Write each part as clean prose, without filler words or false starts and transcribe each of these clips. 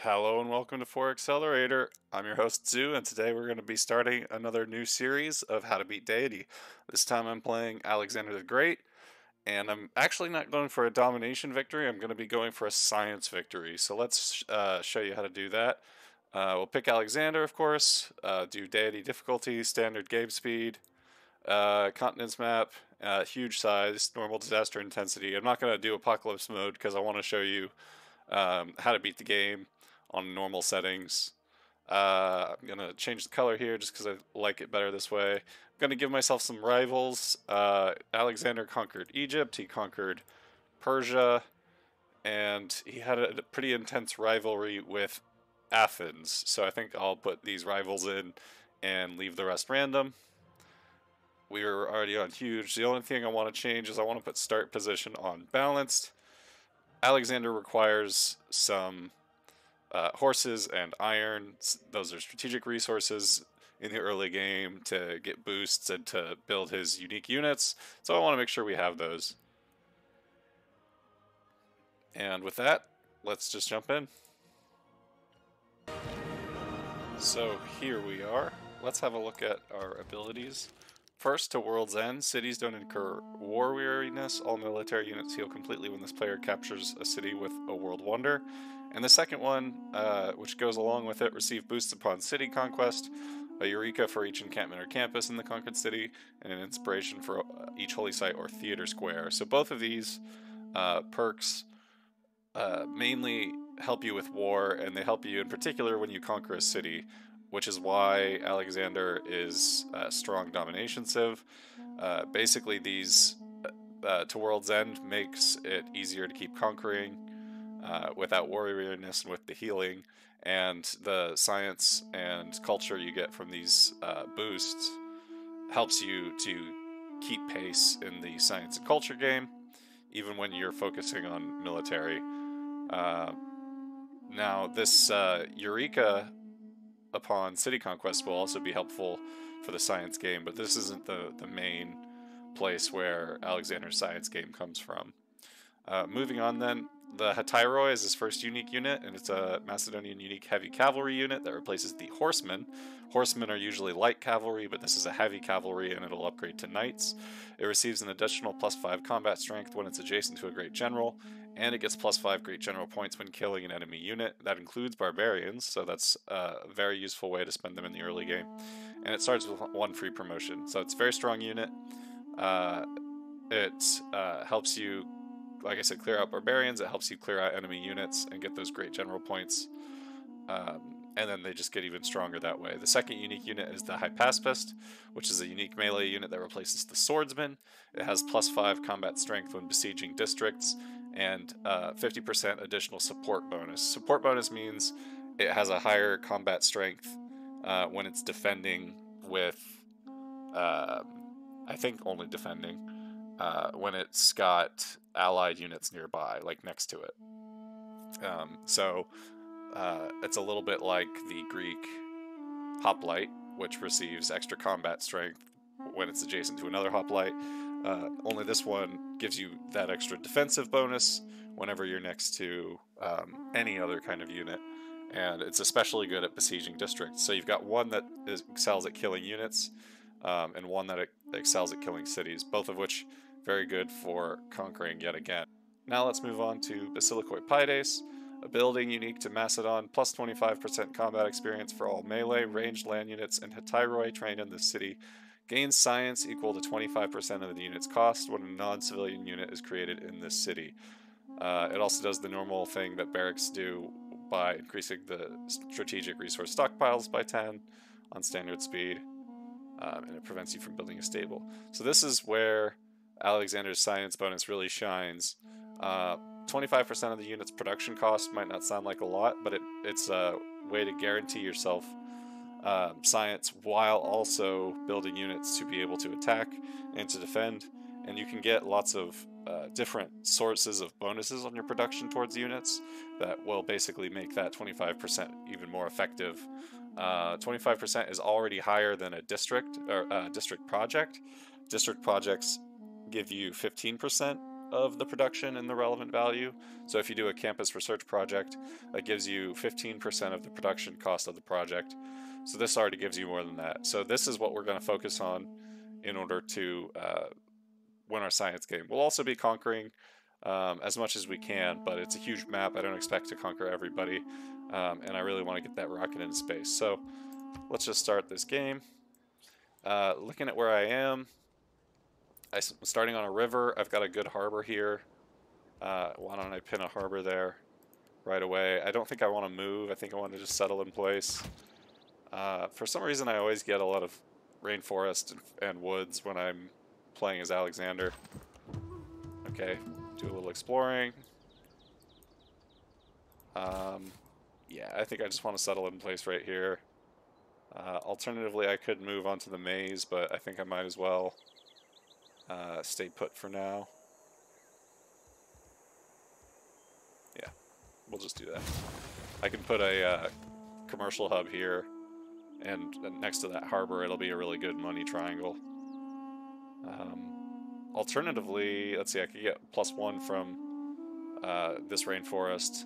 Hello and welcome to 4 Accelerator. I'm your host Zoo, and today we're going to be starting another new series of How to Beat Deity. This time I'm playing Alexander the Great, and I'm actually not going for a domination victory, I'm going to be going for a science victory. So let's show you how to do that. We'll pick Alexander, of course, do Deity difficulty, standard game speed, continents map, huge size, normal disaster intensity. I'm not going to do apocalypse mode because I want to show you how to beat the game on normal settings. I'm going to change the color here just because I like it better this way. I'm going to give myself some rivals. Alexander conquered Egypt, he conquered Persia, and he had a pretty intense rivalry with Athens. So I think I'll put these rivals in and leave the rest random. We are already on huge. The only thing I want to change is I want to put start position on balanced. Alexander requires some horses and iron. Those are strategic resources in the early game to get boosts and to build his unique units. So I want to make sure we have those. And with that, let's just jump in. So here we are. Let's have a look at our abilities. First, to World's End, cities don't incur war weariness. All military units heal completely when this player captures a city with a world wonder. And the second one, which goes along with it, receive boosts upon city conquest, a Eureka for each encampment or campus in the conquered city, and an inspiration for each holy site or theater square. So both of these perks mainly help you with war, and they help you in particular when you conquer a city, which is why Alexander is a strong domination civ. Basically, these to World's End makes it easier to keep conquering without warrioriness and with the healing, and the science and culture you get from these boosts helps you to keep pace in the science and culture game, even when you're focusing on military. Now, this Eureka upon city conquest will also be helpful for the science game, but this isn't the main place where Alexander's science game comes from. Moving on then, the Hetairoi is his first unique unit, and it's a Macedonian unique heavy cavalry unit that replaces the horsemen. Horsemen are usually light cavalry, but this is a heavy cavalry and it'll upgrade to knights. It receives an additional +5 combat strength when it's adjacent to a great general, and it gets +5 great general points when killing an enemy unit. That includes barbarians, so that's a very useful way to spend them in the early game. And it starts with 1 free promotion, so it's a very strong unit. It helps you, like I said, clear out barbarians. It helps you clear out enemy units and get those great general points. And then they just get even stronger that way. The second unique unit is the Hypaspist, which is a unique melee unit that replaces the Swordsman. It has +5 combat strength when besieging districts, and 50% additional support bonus. Support bonus means it has a higher combat strength when it's defending with, I think only defending, when it's got allied units nearby, like next to it. It's a little bit like the Greek hoplite, which receives extra combat strength when it's adjacent to another hoplite. Only this one gives you that extra defensive bonus whenever you're next to any other kind of unit, and it's especially good at besieging districts. So you've got one that excels at killing units, and one that excels at killing cities, both of which very good for conquering yet again. Now let's move on to Basilikoi Paides, a building unique to Macedon, plus 25% combat experience for all melee, ranged land units, and Hetairoi trained in this city. Gains science equal to 25% of the unit's cost when a non-civilian unit is created in this city. It also does the normal thing that barracks do by increasing the strategic resource stockpiles by 10 on standard speed, and it prevents you from building a stable. So this is where Alexander's science bonus really shines. 25% of the unit's production cost might not sound like a lot, but it's a way to guarantee yourself science while also building units to be able to attack and to defend. And you can get lots of different sources of bonuses on your production towards units that will basically make that 25% even more effective. 25% is already higher than a district or district project. District projects give you 15% of the production and the relevant value. So if you do a campus research project, that gives you 15% of the production cost of the project. So this already gives you more than that. So this is what we're going to focus on in order to win our science game. We'll also be conquering as much as we can, but it's a huge map. I don't expect to conquer everybody, and I really want to get that rocket into space. So let's just start this game. Looking at where I am, I'm starting on a river. I've got a good harbor here. Why don't I pin a harbor there right away? I don't think I want to move. I think I want to just settle in place. For some reason, I always get a lot of rainforest and woods when I'm playing as Alexander. Okay, do a little exploring. Yeah, I think I just want to settle in place right here. Alternatively, I could move onto the maze, but I think I might as well stay put for now. Yeah, we'll just do that. I can put a commercial hub here, and next to that harbor, it'll be a really good money triangle. Alternatively, let's see, I could get +1 from this rainforest,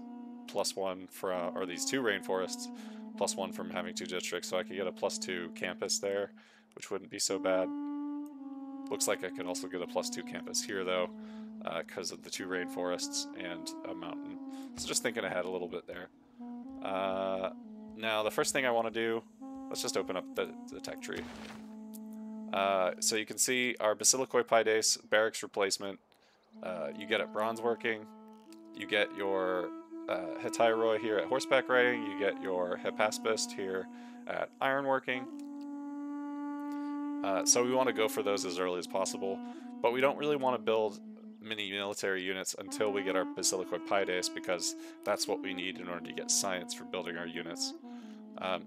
+1 from, or these 2 rainforests, +1 from having 2 districts, so I could get a +2 campus there, which wouldn't be so bad. Looks like I could also get a +2 campus here, though, because of the 2 rainforests and a mountain. So just thinking ahead a little bit there. Now, the first thing I want to do, let's just open up the tech tree. So you can see our Basilicoi Paides barracks replacement. You get it bronze working. You get your Hetairoi here at horseback riding. You get your Hypaspist here at iron working. So we want to go for those as early as possible, but we don't really want to build mini military units until we get our Basilicoi Paides, because that's what we need in order to get science for building our units.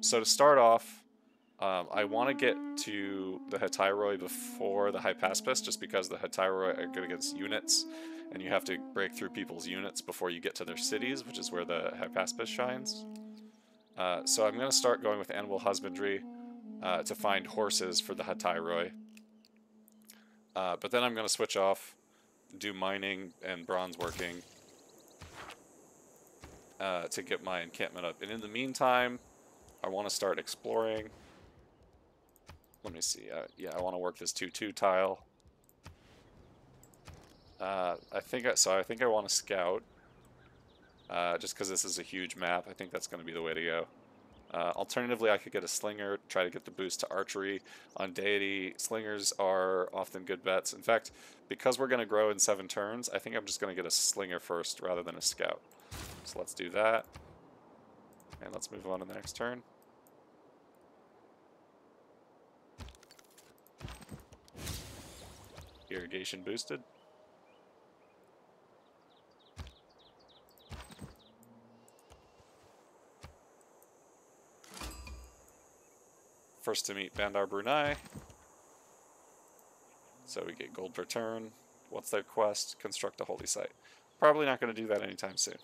So to start off, I want to get to the Hetairoi before the Hypaspist, just because the Hetairoi are good against units, and you have to break through people's units before you get to their cities, which is where the Hypaspist shines. So I'm going to start going with animal husbandry to find horses for the Hetairoi. But then I'm going to switch off, do mining and bronze working to get my encampment up. And in the meantime, I want to start exploring. Let me see. Yeah, I want to work this 2-2 tile. I think I want to scout. Just because this is a huge map, I think that's going to be the way to go. Alternatively, I could get a slinger, try to get the boost to archery. On Deity, slingers are often good bets. In fact, because we're going to grow in 7 turns, I think I'm just going to get a slinger first rather than a scout. So let's do that. And let's move on to the next turn. Irrigation boosted. First to meet Bandar Brunei. So we get gold per turn. What's their quest? Construct a holy site. Probably not going to do that anytime soon.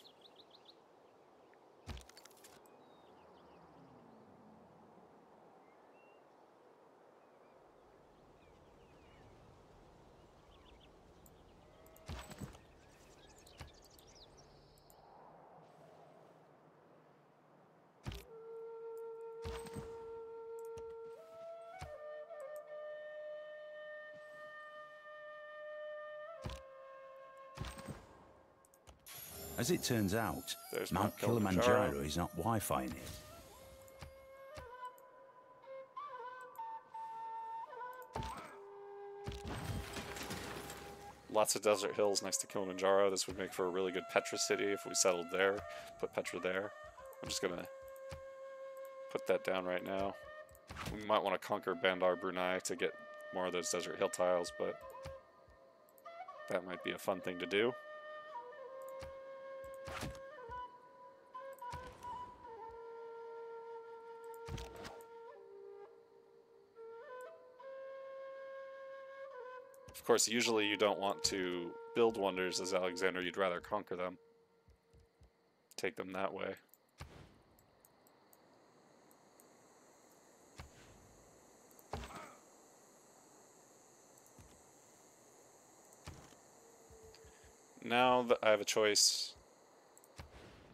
As it turns out, There's Mount Kilimanjaro is not Wi-Fi near. Lots of desert hills next to Kilimanjaro. This would make for a really good Petra city if we settled there. Put Petra there. I'm just going to put that down right now. We might want to conquer Bandar Brunei to get more of those desert hill tiles, but that might be a fun thing to do. Of course, usually you don't want to build wonders as Alexander, you'd rather conquer them. Take them that way. now that I have a choice,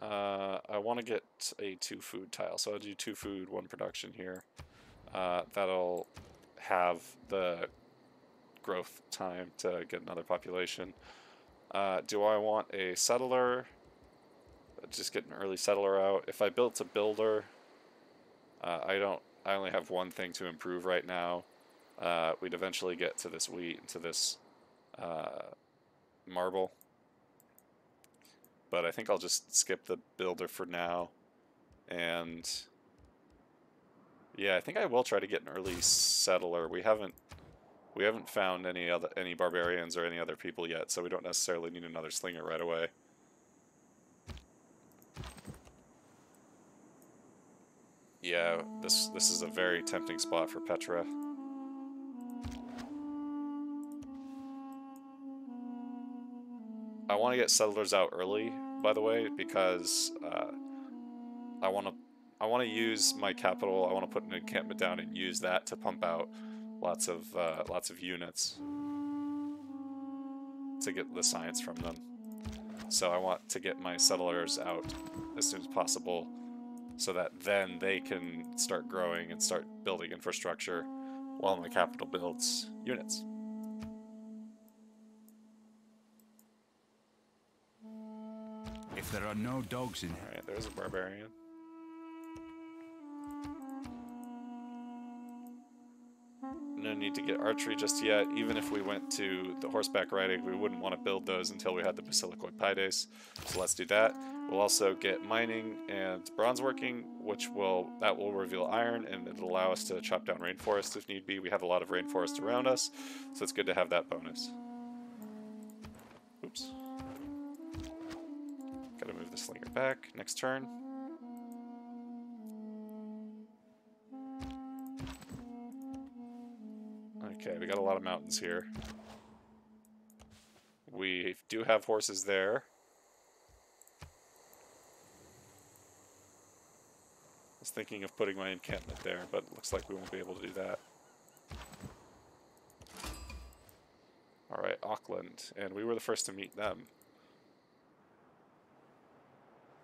I want to get a 2 food tile, so I'll do 2 food, 1 production here. That'll have the growth time to get another population. Do I want a settler? Just get an early settler out. If I built a builder, I only have 1 thing to improve right now. We'd eventually get to this wheat and to this marble. But I think I'll just skip the builder for now. And yeah, I think I will try to get an early settler. We haven't found any barbarians or any other people yet, so we don't necessarily need another slinger right away. Yeah, this is a very tempting spot for Petra. I want to get settlers out early, by the way, because I want to use my capital. I want to put an encampment down and use that to pump out lots of units to get the science from them. So I want to get my settlers out as soon as possible, so that then they can start growing and start building infrastructure while my capital builds units. If there are no dogs in here. Alright, there's a barbarian. No need to get archery just yet. Even if we went to the horseback riding, we wouldn't want to build those until we had the Basilicoid Pides. So let's do that. We'll also get mining and bronze working, that will reveal iron, and it'll allow us to chop down rainforest if need be. We have a lot of rainforest around us, so it's good to have that bonus. Oops. Gotta move the slinger back. Next turn. Okay, we got a lot of mountains here. We do have horses there. I was thinking of putting my encampment there, but it looks like we won't be able to do that. Alright, Auckland, and we were the first to meet them.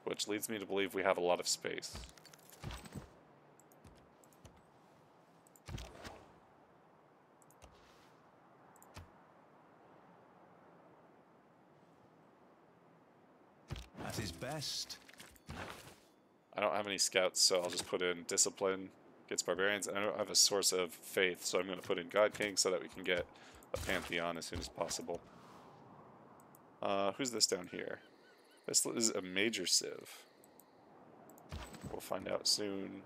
Which leads me to believe we have a lot of space. At his best. I don't have any scouts, so I'll just put in discipline, gets barbarians. I don't have a source of faith, so I'm going to put in God King so that we can get a pantheon as soon as possible. Who's this down here? This is a major civ. We'll find out soon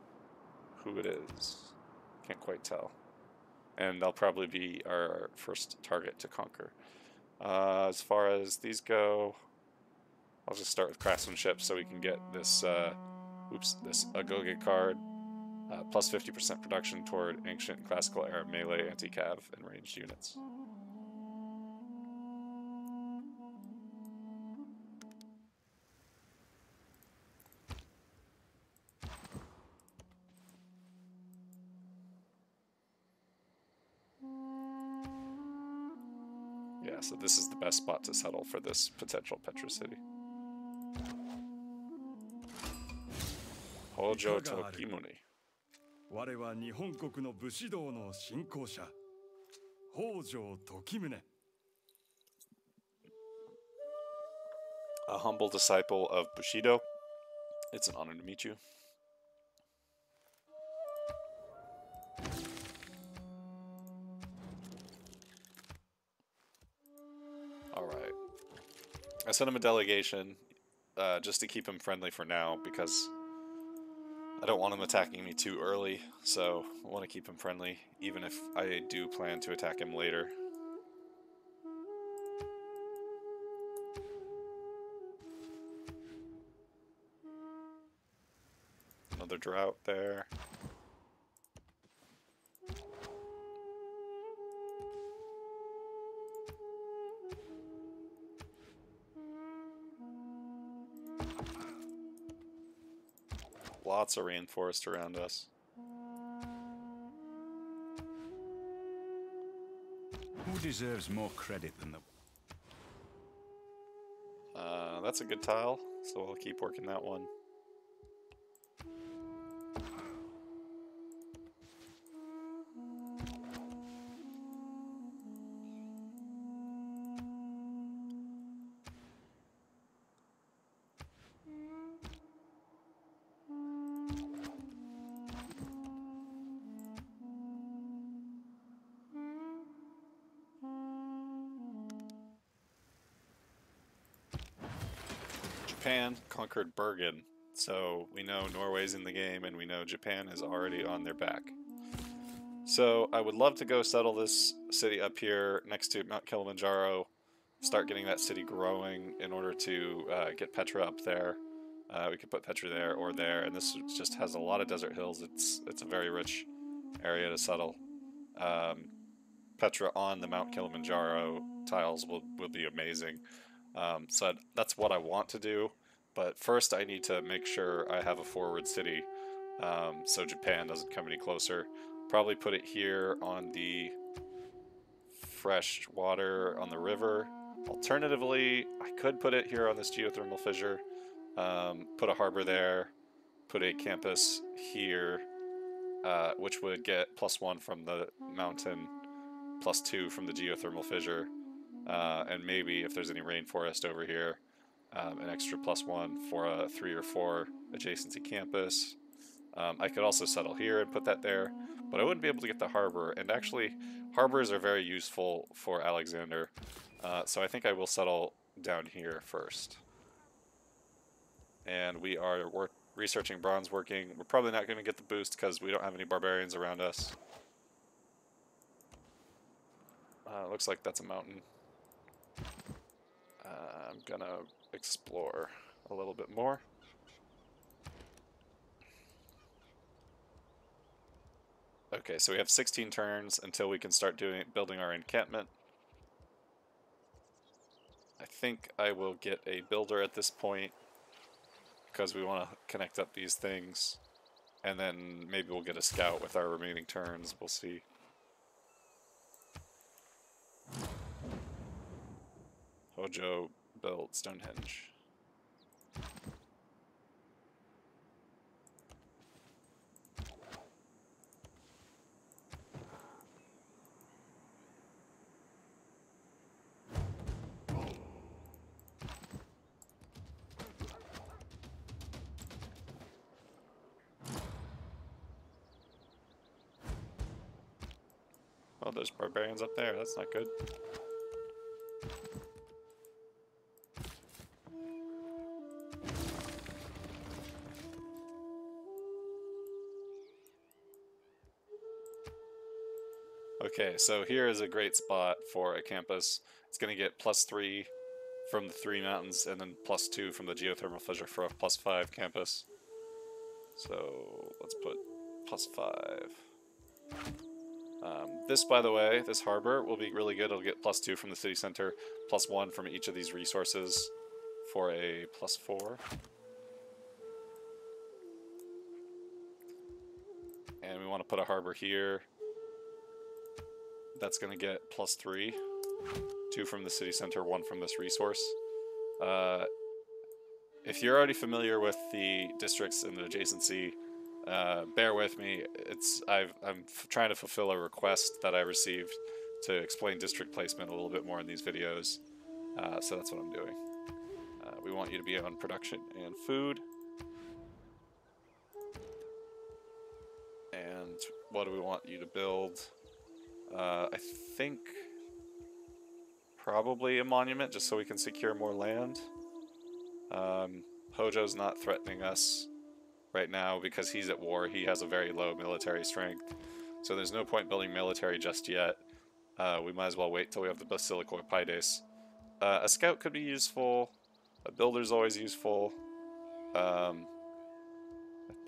who it is. Can't quite tell. And they'll probably be our first target to conquer. As far as these go, I'll just start with craftsmanship so we can get this, this Agoge card. Plus 50% production toward ancient and classical era melee, anti-cav, and ranged units. Yeah, so this is the best spot to settle for this potential Petra city. Hojo Tokimune. A humble disciple of Bushido. It's an honor to meet you. Alright. I sent him a delegation just to keep him friendly for now, because I don't want him attacking me too early, so I want to keep him friendly, even if I do plan to attack him later. Another drought there. Lots of rainforest around us. Who deserves more credit than the... That's a good tile, so we'll keep working that one. Japan conquered Bergen, so we know Norway's in the game and we know Japan is already on their back. So I would love to go settle this city up here next to Mount Kilimanjaro, start getting that city growing in order to get Petra up there. We could put Petra there or there, and this just has a lot of desert hills. It's a very rich area to settle. Petra on the Mount Kilimanjaro tiles will be amazing. So that's what I want to do, but first I need to make sure I have a forward city so Japan doesn't come any closer. Probably put it here on the fresh water on the river. Alternatively, I could put it here on this geothermal fissure, put a harbor there, put a campus here, which would get +1 from the mountain, +2 from the geothermal fissure. And maybe if there's any rainforest over here, an extra +1 for a 3 or 4 adjacency campus. I could also settle here and put that there, but I wouldn't be able to get the harbor, and actually harbors are very useful for Alexander, so I think I will settle down here first. And we are researching bronze working. We're probably not going to get the boost because we don't have any barbarians around us. Looks like that's a mountain. I'm gonna explore a little bit more. Okay, so we have 16 turns until we can start building our encampment. I think I will get a builder at this point because we want to connect up these things, and then maybe we'll get a scout with our remaining turns. We'll see. Hojo built Stonehenge. Oh, there's barbarians up there. That's not good. Okay, so here is a great spot for a campus. It's going to get +3 from the 3 mountains and then +2 from the geothermal fissure for a +5 campus. So let's put +5. This, by the way, this harbor will be really good. It'll get +2 from the city center, +1 from each of these resources for a +4. And we want to put a harbor here. That's going to get +3. 2 from the city center, 1 from this resource. If you're already familiar with the districts and the adjacency, bear with me. I'm trying to fulfill a request that I received to explain district placement a little bit more in these videos. So that's what I'm doing. We want you to be on production and food. And what do we want you to build? I think probably a monument, just so we can secure more land. Hojo's not threatening us right now because he's at war. He has a very low military strength, so there's no point building military just yet. We might as well wait till we have the Basilicoi Pides. A scout could be useful. A builder's always useful. But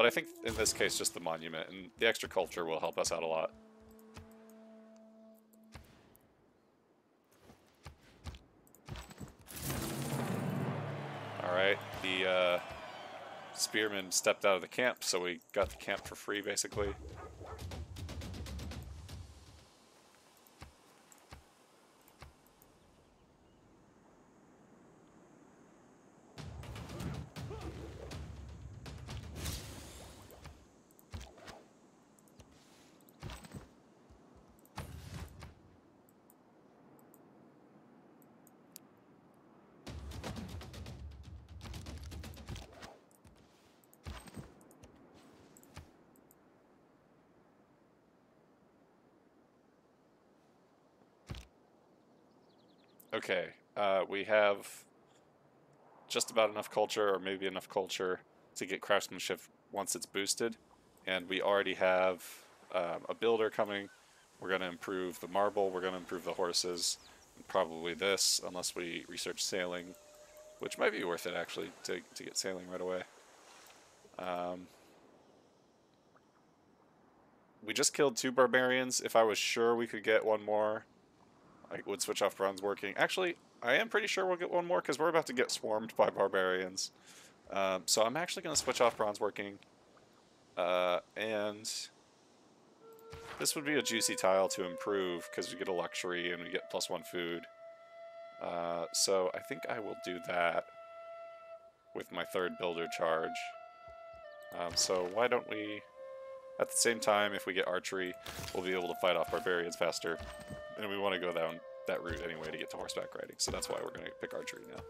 I think in this case just the monument, and the extra culture will help us out a lot. Alright, the spearmen stepped out of the camp, so we got the camp for free, basically. Okay, we have just about enough culture, or maybe enough culture, to get craftsmanship once it's boosted. And we already have a builder coming. We're going to improve the marble, we're going to improve the horses, and probably this, unless we research sailing, which might be worth it actually to get sailing right away. We just killed 2 barbarians. If I was sure we could get one more, I would switch off bronze working. Actually, I am pretty sure we'll get one more because we're about to get swarmed by barbarians. So I'm actually going to switch off bronze working. And this would be a juicy tile to improve because we get a luxury and we get +1 food. So I think I will do that with my 3rd builder charge. So why don't we, at the same time, if we get archery, we'll be able to fight off barbarians faster. And we want to go down that route anyway to get to horseback riding, so that's why we're going to pick archery now.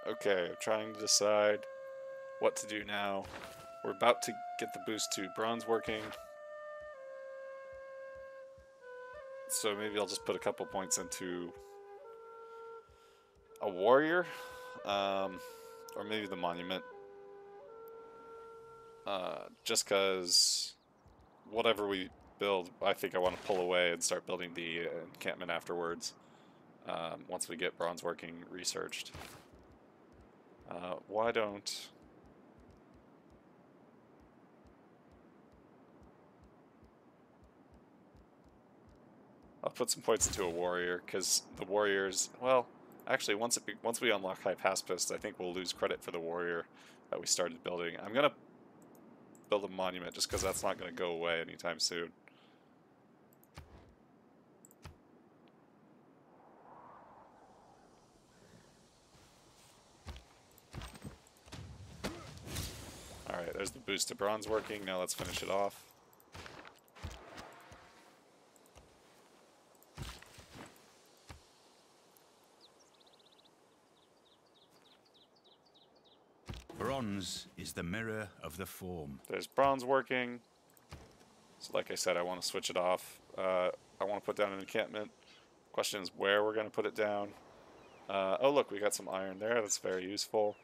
Okay, I'm trying to decide what to do now. We're about to get the boost to bronze working. So maybe I'll just put a couple points into a warrior, or maybe the monument. Just because whatever we build, I think I want to pull away and start building the encampment afterwards, once we get bronze working researched. Why don't... I'll put some points into a warrior, because the warriors... Well, actually, once we unlock High Pacifist, I think we'll lose credit for the warrior that we started building. I'm going to build a monument, just because that's not going to go away anytime soon. Alright, there's the boost to bronze working. Now let's finish it off. Bronze is the mirror of the form. There's bronze working. So like I said, I want to switch it off. I want to put down an encampment. Question is where we're going to put it down. Oh look, we got some iron there. That's very useful.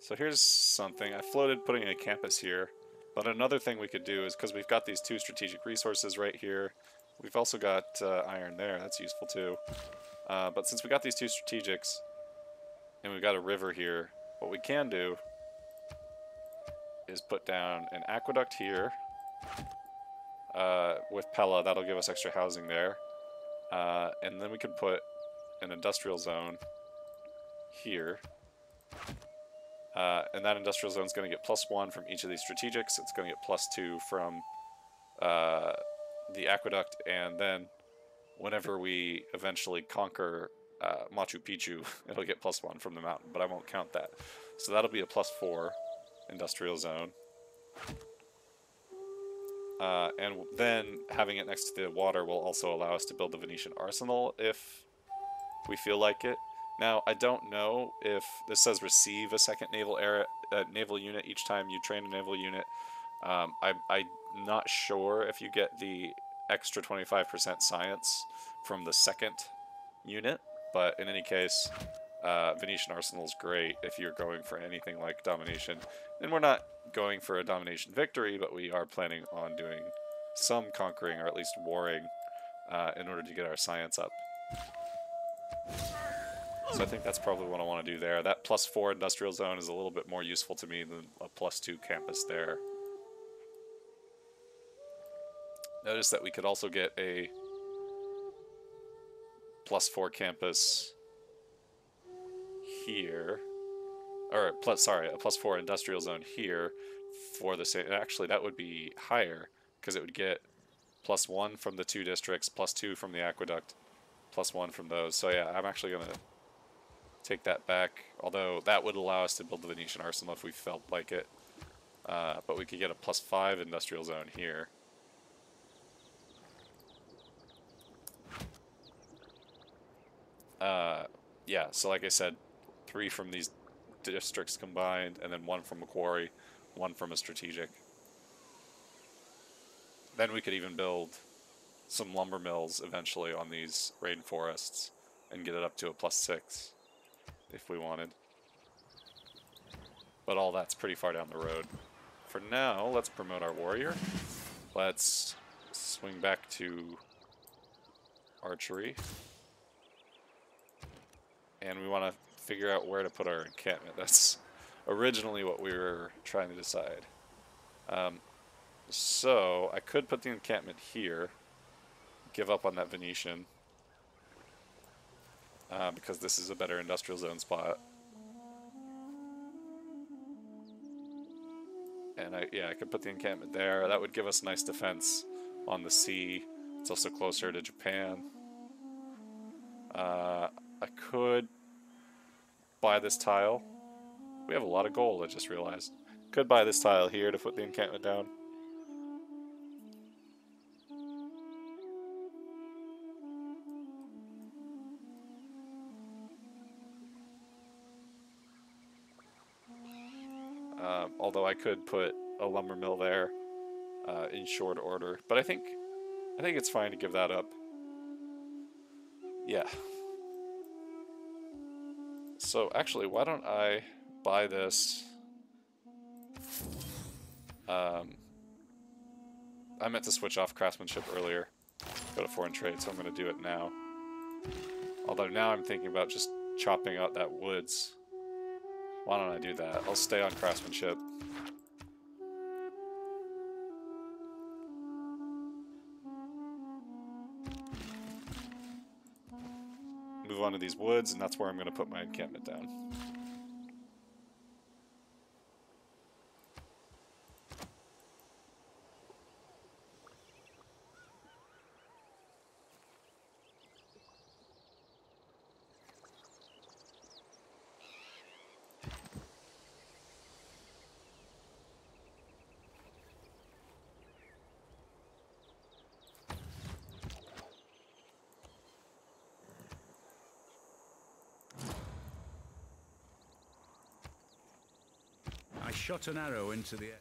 So here's something. I floated putting a campus here, but another thing we could do is, because we've got these 2 strategic resources right here, we've also got iron there. That's useful too. But since we got these 2 strategics, and we've got a river here, what we can do is put down an aqueduct here with Pella. That'll give us extra housing there. And then we can put an industrial zone here. And that industrial zone is going to get +1 from each of these strategics. It's going to get +2 from the aqueduct, and then whenever we eventually conquer Machu Picchu, it'll get +1 from the mountain, but I won't count that. So that'll be a +4 industrial zone. And then having it next to the water will also allow us to build the Venetian arsenal if we feel like it. Now, I don't know if this says receive a second naval unit each time you train a naval unit. I'm not sure if you get the extra 25% science from the second unit, but in any case, Venetian Arsenal is great if you're going for anything like domination. And we're not going for a domination victory, but we are planning on doing some conquering, or at least warring, in order to get our science up. So I think that's probably what I want to do there. That +4 industrial zone is a little bit more useful to me than a +2 campus there. Notice that we could also get a +4 campus here. Or, sorry, a +4 industrial zone here for the same. Actually, that would be higher because it would get +1 from the 2 districts, +2 from the aqueduct, +1 from those. So yeah, I'm actually going to take that back, although that would allow us to build the Venetian arsenal if we felt like it. But we could get a +5 industrial zone here. Yeah, so like I said, 3 from these districts combined, and then 1 from a quarry, 1 from a strategic. Then we could even build some lumber mills eventually on these rainforests and get it up to a +6 if we wanted. But all that's pretty far down the road. For now, let's promote our warrior. Let's swing back to archery. And we want to figure out where to put our encampment. That's originally what we were trying to decide. So I could put the encampment here, give up on that Venetian, because this is a better industrial zone spot. And I could put the encampment there. That would give us nice defense on the sea. It's also closer to Japan. I could buy this tile. We have a lot of gold, I just realized. Could buy this tile here to put the encampment down. Although I could put a lumber mill there in short order, but I think it's fine to give that up. Yeah. So actually, why don't I buy this? I meant to switch off craftsmanship earlier, go to foreign trade, so I'm going to do it now. Although now I'm thinking about just chopping out that woods. Why don't I do that? I'll stay on craftsmanship. Move on to these woods, and that's where I'm going to put my encampment down. I shot an arrow into the air.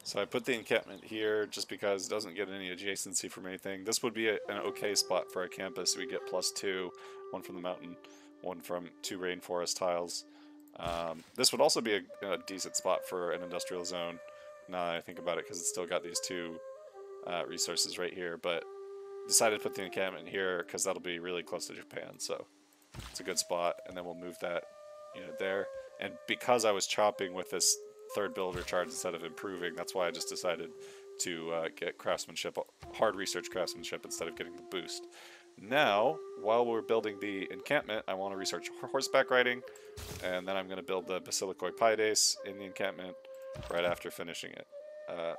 So I put the encampment here just because it doesn't get any adjacency from anything. This would be an okay spot for a campus. We get +2, 1 from the mountain, 1 from 2 rainforest tiles. This would also be a decent spot for an industrial zone, now that I think about it, because it's still got these 2 resources right here, but decided to put the encampment here because that'll be really close to Japan, so it's a good spot, and then we'll move that unit there. And because I was chopping with this 3rd builder charge instead of improving, that's why I just decided to get craftsmanship, hard research craftsmanship, instead of getting the boost. Now, while we're building the encampment, I want to research horseback riding, and then I'm going to build the Basilicoi Paides in the encampment right after finishing it.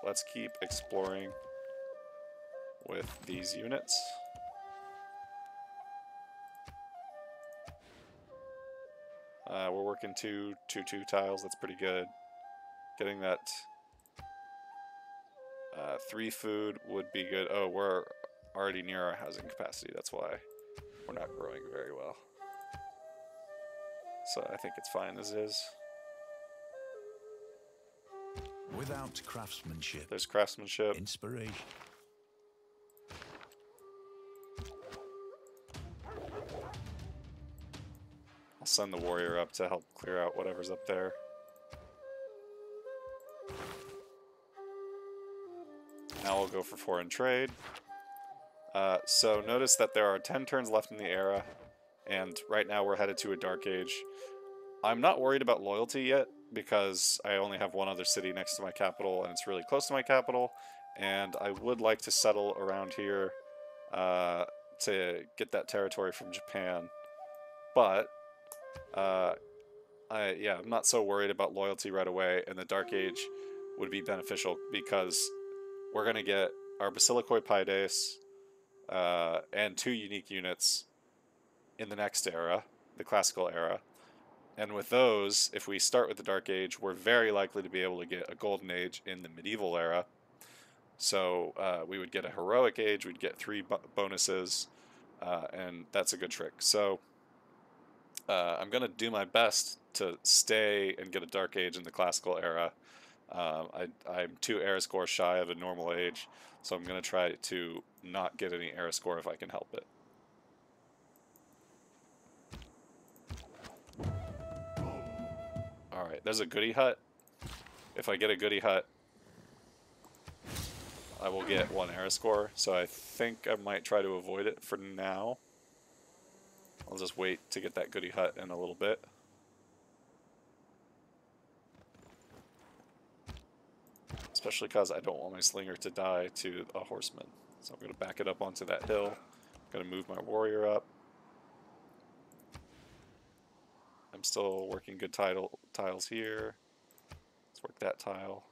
Let's keep exploring with these units. We're working 2 tiles, that's pretty good. Getting that 3 food would be good. Oh, we're already near our housing capacity, that's why we're not growing very well. So I think it's fine as is. Without craftsmanship, There's craftsmanship. inspiration. send the warrior up to help clear out whatever's up there. Now we'll go for foreign trade. So notice that there are 10 turns left in the era, and right now we're headed to a Dark Age. I'm not worried about loyalty yet, because I only have one other city next to my capital, and it's really close to my capital, and I would like to settle around here to get that territory from Japan. But, I'm not so worried about loyalty right away, and the Dark Age would be beneficial, because we're going to get our Basilikoi Paides and 2 unique units in the next era, the Classical era. And with those, if we start with the Dark Age, we're very likely to be able to get a Golden Age in the Medieval era. So we would get a Heroic Age, we'd get 3 bonuses, and that's a good trick. So I'm going to do my best to stay and get a Dark Age in the Classical era. I'm 2 era score shy of a normal age, so I'm going to try to not get any era score if I can help it. Alright, there's a goody hut. If I get a goody hut, I will get 1 era score, so I think I might try to avoid it for now. I'll just wait to get that goody hut in a little bit. Especially because I don't want my slinger to die to a horseman. So I'm going to back it up onto that hill. I'm going to move my warrior up. I'm still working good tiles here. Let's work that tile.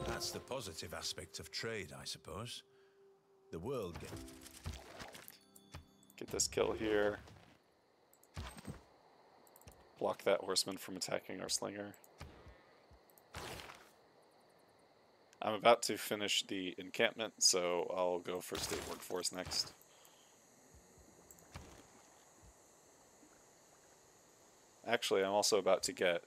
That's the positive aspect of trade, I suppose. The world Get this kill here. Block that horseman from attacking our slinger. I'm about to finish the encampment, so I'll go for state workforce next. Actually, I'm also about to get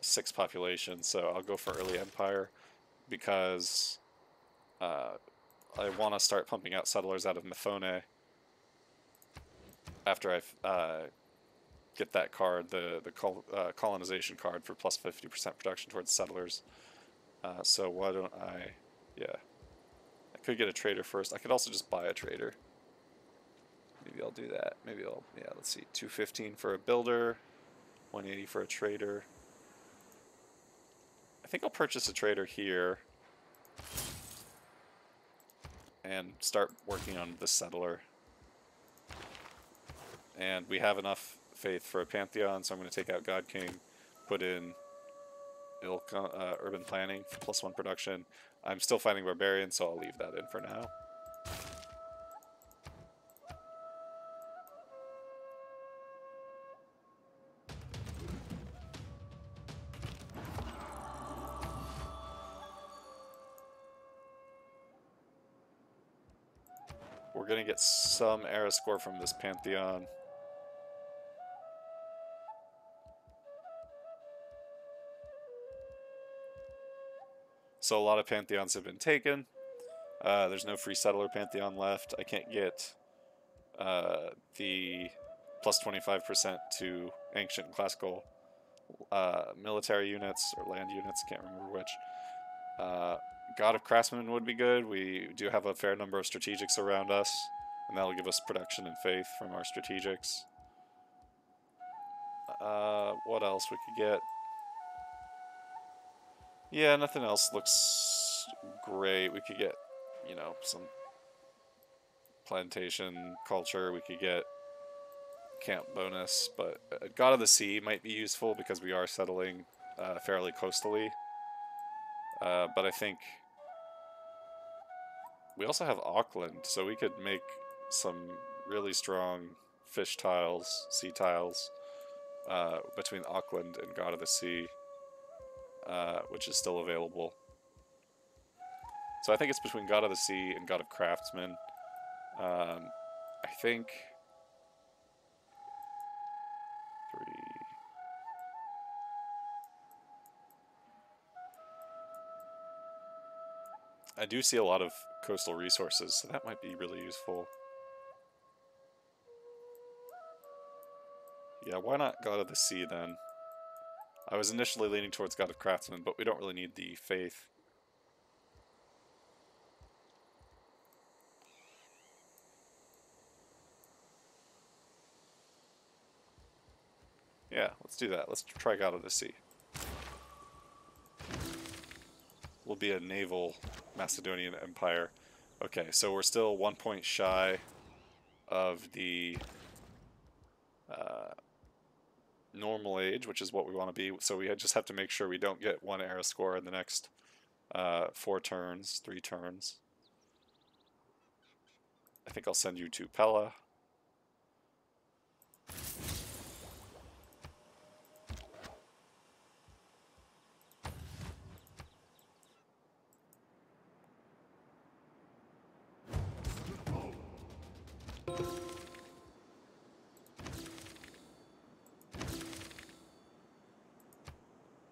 6 population, so I'll go for early empire because I want to start pumping out settlers out of Methone after I get that card, the colonization card for plus 50% production towards settlers. So why don't I, I could get a trader first. I could also just buy a trader. Maybe I'll do that. Maybe I'll, let's see, 215 for a builder, 180 for a trader. I think I'll purchase a trader here and start working on the settler. And we have enough faith for a pantheon, so I'm going to take out God King, put in urban planning for +1 production. I'm still fighting barbarians, so I'll leave that in for now. We're going to get some era score from this pantheon. So a lot of pantheons have been taken. There's no free settler pantheon left. I can't get the plus 25% to ancient and classical military units or land units. Can't remember which. God of Craftsmen would be good. We do have a fair number of strategics around us, and that'll give us production and faith from our strategics. What else we could get? Yeah, nothing else looks great. We could get, you know, some plantation culture. We could get camp bonus, but God of the Sea might be useful because we are settling fairly coastally. But I think we also have Auckland, so we could make some really strong fish tiles, sea tiles, between Auckland and God of the Sea, which is still available. So I think it's between God of the Sea and God of Craftsmen. I think 3. I do see a lot of coastal resources, so that might be really useful. Yeah, why not God of the Sea then? I was initially leaning towards God of Craftsmen, but we don't really need the faith. Yeah, let's do that. Let's try God of the Sea. We'll be a naval Macedonian empire. Okay, so we're still 1 point shy of the normal age, which is what we want to be. So we just have to make sure we don't get 1 era score in the next 4 turns, 3 turns. I think I'll send you to Pella.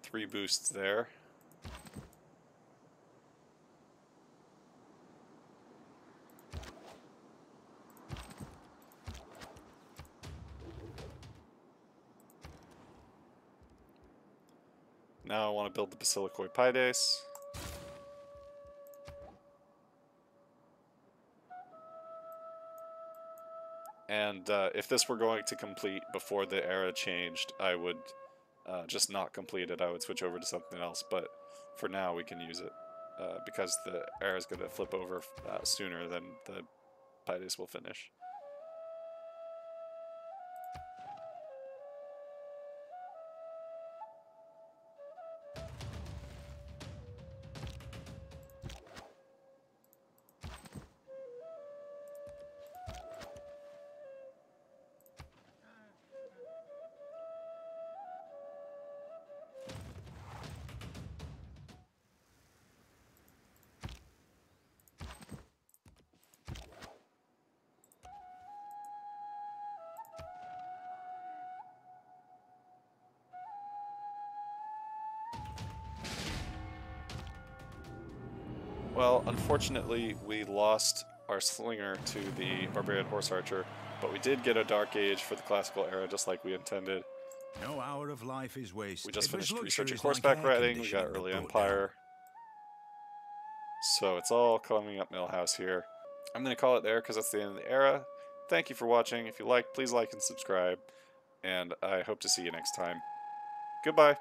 Three boosts there. Now I want to build the Basilicoi Pides. And if this were going to complete before the era changed, I would just not complete it. I would switch over to something else, but for now we can use it because the era is going to flip over sooner than the Pides will finish. Well, unfortunately, we lost our slinger to the Barbarian Horse Archer, but we did get a Dark Age for the Classical Era, just like we intended. No hour of life is wasted. We just It was finished researching luxuries like horseback air riding, we got conditioning that early brought down. Empire. So it's all coming up Millhouse here. I'm going to call it there because that's the end of the era. Thank you for watching. If you liked, please like and subscribe, and I hope to see you next time. Goodbye.